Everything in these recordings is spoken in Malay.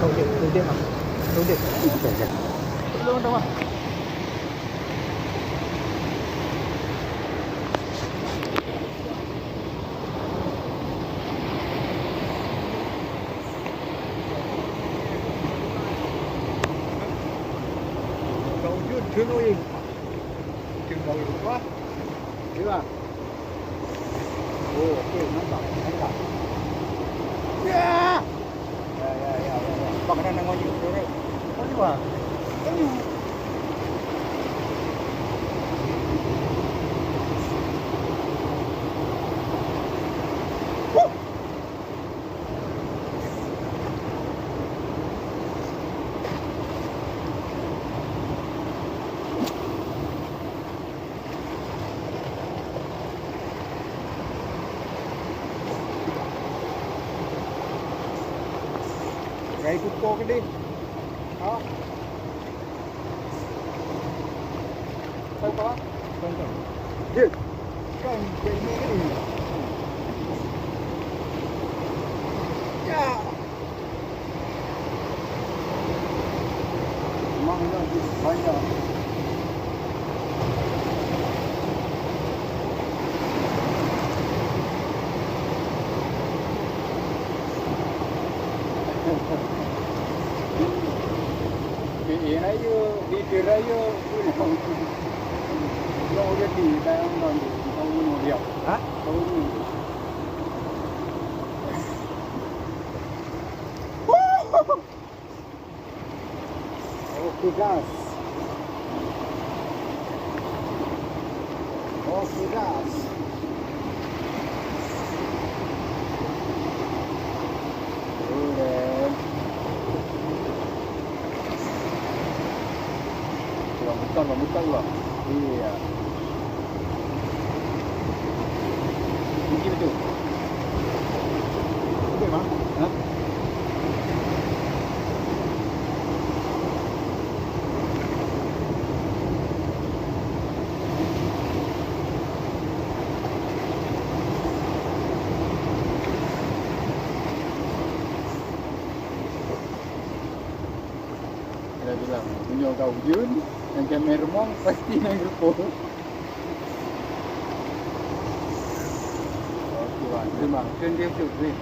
Tudik mah. Tudik. Belum dah mah. Kau jun cenoing. Cenoing apa? Gila. Oh, okey, nampak. Ya. Ya. Bakaran nang ngoyo dorek. Oh, ni ba? Ini. Gay kuko ke di? Ha? Sao có? Không. Gì? Không, gay ni cái gì? Ya. Mang ra di banyak. Di raya lo jadi dah orang tahu ni dia. Ha? Tahu ni. Okey gas. Okey gas. Bukan lah. Iya. Tinggi betul. Betul mah? Ha? Dia bilang, punya kau jun. Yang kamera mong pasti nang grupo. Okey bang, terima. Kan dia tu, ni.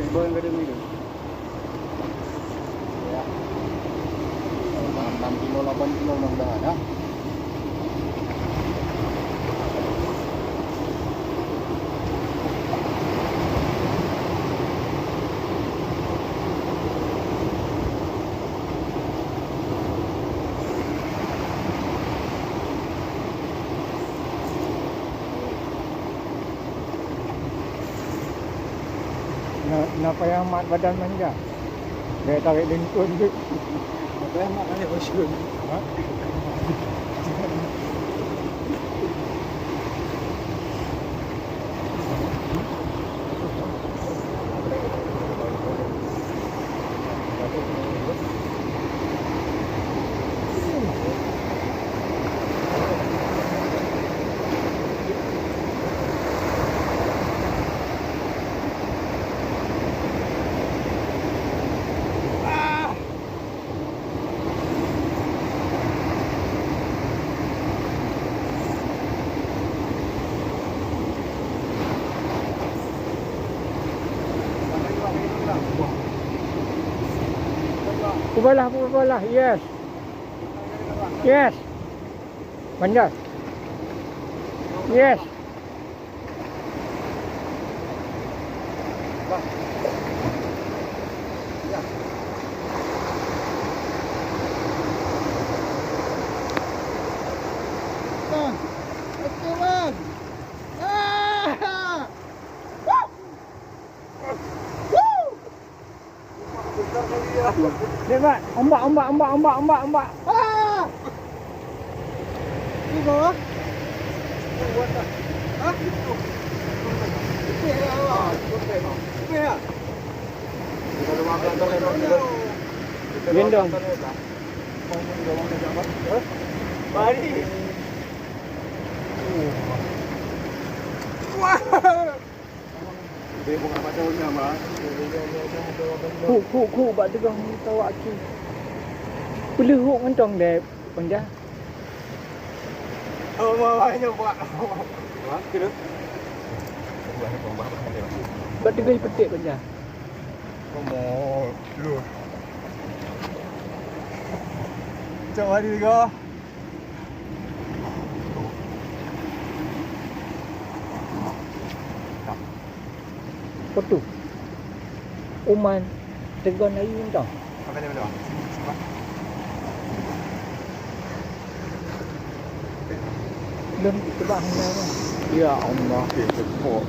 Bang kada ni tu. Ya. 6 kilo 8 kilo nang dah, ya. Nak payah mat badan manja. Dia tarik lingkun tu. Nak payah mat kan dia bosun. Ha? Pukul lah. Yes. Yes. Bandar. Yes. Okey bang. Lihat, ombak. Ah! Ini bawah. Buat tak? Hah? Okey lah. Okey lah. Kita ada makan tak? Gendong. Mari. Wah. Dia bukan macam nama. Ku bak tegah tahu aki. Boleh hok ngentong deh penjah. Oh, mau ayo buat. Wah, kira. Buat apa dia. Bak tegah petik penjah. Mau lu. Coba di go. Foto. Oman tegon ayu ngentong. Apa dia betul? Belum tebak hang. Ya Allah. Okey, support.